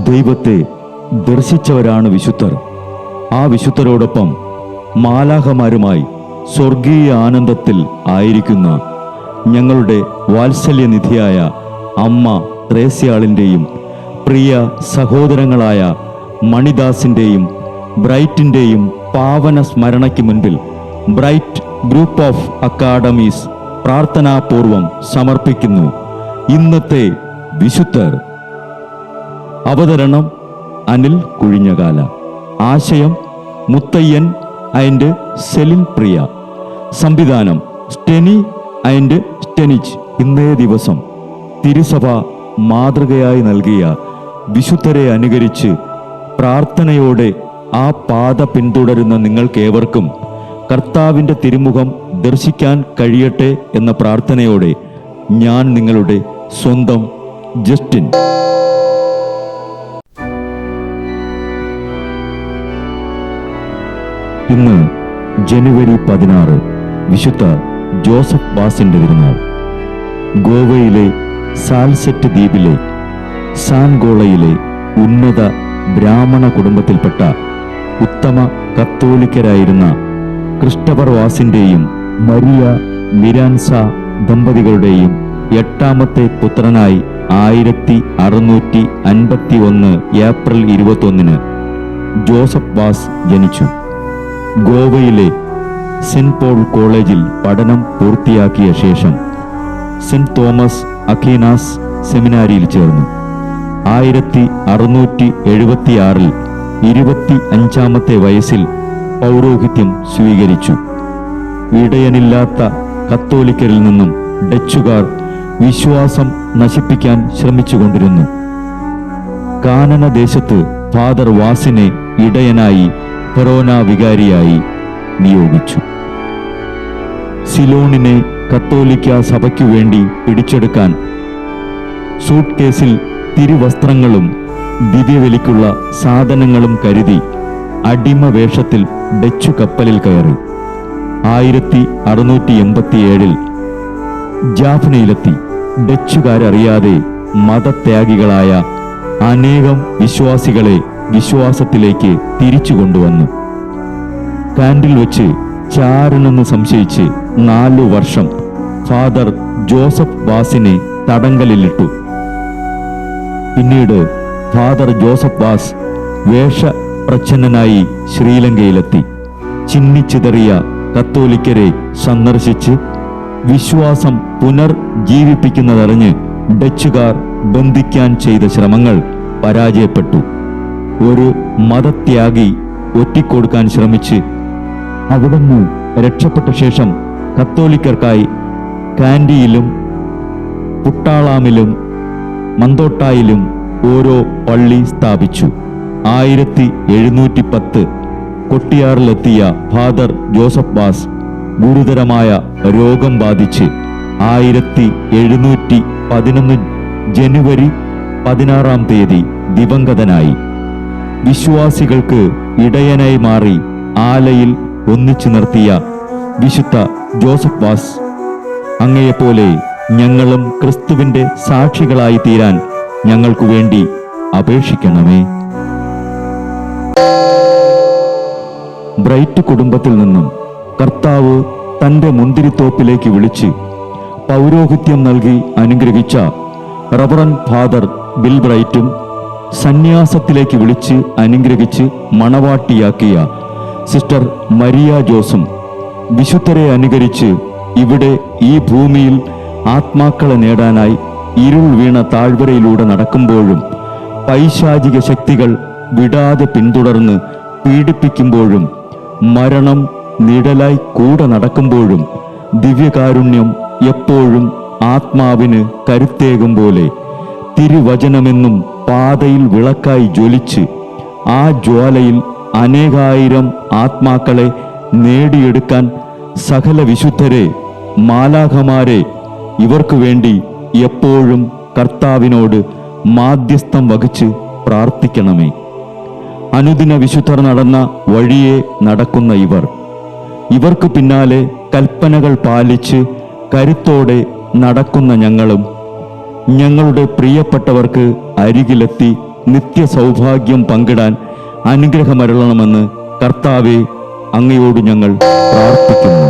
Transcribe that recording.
ദൈവത്തെ ദർശിച്ചവരാണ് വിശുദ്ധർ. ആ വിശുദ്ധരോടൊപ്പം മാലാഖമാരുമായി സ്വർഗീയ ആനന്ദത്തിൽ ആയിരിക്കുന്ന ഞങ്ങളുടെ വാത്സല്യനിധിയായ അമ്മ ത്രേസ്യാളിൻ്റെയും പ്രിയ സഹോദരങ്ങളായ മണിദാസിൻ്റെയും ബ്രൈറ്റിൻ്റെയും പാവന സ്മരണയ്ക്ക് മുൻപിൽ ബ്രൈറ്റ് ഗ്രൂപ്പ് ഓഫ് അക്കാഡമീസ് പ്രാർത്ഥനാപൂർവം സമർപ്പിക്കുന്നു ഇന്നത്തെ വിശുദ്ധർ. അവതരണം അനിൽ കുഴിഞ്ഞകാല. ആശയം മുത്തയ്യൻ ആൻഡ് സെലിൻ പ്രിയ. സംവിധാനം സ്റ്റെനി ആൻഡ് സ്റ്റെനിച്ച്. ഇന്നേ ദിവസം തിരുസഭ മാതൃകയായി നൽകിയ വിശുദ്ധരെ അനുകരിച്ച് പ്രാർത്ഥനയോടെ ആ പാത പിന്തുടരുന്ന നിങ്ങൾക്കേവർക്കും കർത്താവിൻ്റെ തിരുമുഖം ദർശിക്കാൻ കഴിയട്ടെ എന്ന പ്രാർത്ഥനയോടെ ഞാൻ നിങ്ങളുടെ സ്വന്തം ജസ്റ്റിൻ. ഇന്ന് ജനുവരി 16 വിശുദ്ധ ജോസഫ് ബാസിന്റെ തിരുനാൾ. ഗോവയിലെ സാൽസെറ്റ് ദ്വീപിലെ സാൻഗോളയിലെ ഉന്നത ബ്രാഹ്മണ കുടുംബത്തിൽപ്പെട്ട ഉത്തമ കത്തോലിക്കരായിരുന്ന ക്രിസ്റ്റഫർ വാസിന്റെയും മരിയ മിരാൻസ ദമ്പതികളുടെയും 8ാമത്തെ പുത്രനായി 1651 ഏപ്രിൽ 21 ജോസഫ് ബാസ് ജനിച്ചു. ഗോവയിലെ സെന്റ് പോൾ കോളേജിൽ പഠനം പൂർത്തിയാക്കിയ ശേഷം സെന്റ് തോമസ് അഖീനാസ് സെമിനാരിയിൽ ചേർന്നു. 1676 25ാമത്തെ വയസ്സിൽ പൗരോഹിത്യം സ്വീകരിച്ചു. ഇടയനില്ലാത്ത കത്തോലിക്കരിൽ നിന്നും ഡച്ചുകാർ വിശ്വാസം നശിപ്പിക്കാൻ ശ്രമിച്ചുകൊണ്ടിരുന്നു. കാനന ദേശത്ത് ഫാദർ വാസിനെ ഇടയനായി ഫെറോന വികാരിയായി നിയോഗിച്ചു. സിലോണിനെ കത്തോലിക്ക സഭയ്ക്കു വേണ്ടി പിടിച്ചെടുക്കാൻ സൂട്ട് കേസിൽ തിരുവസ്ത്രങ്ങളും ദിവ്യബലിക്കുള്ള സാധനങ്ങളും കരുതി അടിമ വേഷത്തിൽ ഡച്ചു കപ്പലിൽ കയറി 1687 ജാഫ്നയിലെത്തി. ഡച്ചുകാരറിയാതെ മതത്യാഗികളായ അനേകം വിശ്വാസികളെ വിശ്വാസത്തിലേക്ക് തിരിച്ചു കൊണ്ടുവന്നു. കാൻഡിൽ വെച്ച് ചാരനെന്ന് സംശയിച്ച് 4 വർഷം ഫാദർ ജോസഫ് ബാസിനെ തടങ്കലിലിട്ടു. പിന്നീട് ഫാദർ ജോസഫ് ബാസ് വേഷപ്രച്ഛന്നനായി ശ്രീലങ്കയിലെത്തി. ചിന്നിച്ചിതറിയ കത്തോലിക്കരെ സന്ദർശിച്ച് വിശ്വാസം പുനർജീവിപ്പിക്കുന്നതറിഞ്ഞ് ഡച്ചുകാർ ബന്ധിക്കാൻ ചെയ്ത ശ്രമങ്ങൾ പരാജയപ്പെട്ടു. ഒരു മതത്യാഗി ഒറ്റിക്കൊടുക്കാൻ ശ്രമിച്ച് അവിടുന്ന് രക്ഷപ്പെട്ട ശേഷം കത്തോലിക്കർക്കായി കാൻഡിയിലും പുട്ടാളാമിലും മന്തോട്ടായിലും ഓരോ പള്ളി സ്ഥാപിച്ചു. 1710 കൊട്ടിയാറിലെത്തിയ ഫാദർ ജോസഫ് ബാസ് ഗുരുതരമായ രോഗം ബാധിച്ച് 1711 ജനുവരി 16 ദിവംഗതനായി. വിശ്വാസികൾക്ക് ഇടയനായി മാറി ആലയിൽ ഒന്നിച്ചു നിർത്തിയ വിശുദ്ധ ജോസഫ് ബാസ്, അങ്ങയെപ്പോലെ ഞങ്ങളും ക്രിസ്തുവിന്റെ സാക്ഷികളായി തീരാൻ ഞങ്ങൾക്കു വേണ്ടി അപേക്ഷിക്കണമേ. ബ്രൈറ്റ് കുടുംബത്തിൽ നിന്നും കർത്താവ് തൻ്റെ മുന്തിരിത്തോപ്പിലേക്ക് വിളിച്ച് പൗരോഹിത്യം നൽകി അനുഗ്രഹിച്ച റവറൻ ഫാദർ ബിൽ ബ്രൈറ്റും സന്യാസത്തിലേക്ക് വിളിച്ച് അനുഗ്രഹിച്ച് മണവാട്ടിയാക്കിയ സിസ്റ്റർ മരിയ ജോസും വിശുദ്ധരെ അനുകരിച്ച് ഇവിടെ ഈ ഭൂമിയിൽ ആത്മാക്കളെ നേടാനായി ഇരുൾ വീണ താഴ്വരയിലൂടെ നടക്കുമ്പോഴും പൈശാചിക ശക്തികൾ വിടാതെ പിന്തുടർന്ന് പീഡിപ്പിക്കുമ്പോഴും മരണം നിഴലായി കൂടെ നടക്കുമ്പോഴും ദിവ്യകാരുണ്യം എപ്പോഴും ആത്മാവിന് കരുത്തേകും പോലെ തിരുവചനമെന്നും പാതയിൽ വിളക്കായി ജ്വലിച്ച് ആ ജ്വാലയിൽ അനേകായിരം ആത്മാക്കളെ നേടിയെടുക്കാൻ സകല വിശുദ്ധരെ, മാലാഖമാരെ ഇവർക്കു വേണ്ടി എപ്പോഴും കർത്താവിനോട് മാധ്യസ്ഥം വഹിച്ച് പ്രാർത്ഥിക്കണമേ. അനുദിന വിശുദ്ധർ നടന്ന വഴിയെ നടക്കുന്ന ഇവർക്ക് പിന്നാലെ കൽപ്പനകൾ പാലിച്ച് കരുത്തോടെ നടക്കുന്ന ഞങ്ങളും ഞങ്ങളുടെ പ്രിയപ്പെട്ടവർക്ക് അരികിലെത്തി നിത്യ സൗഭാഗ്യം പങ്കിടാൻ അനുഗ്രഹമരുളണമെന്ന് കർത്താവെ അങ്ങയോട് ഞങ്ങൾ പ്രാർത്ഥിക്കുന്നു.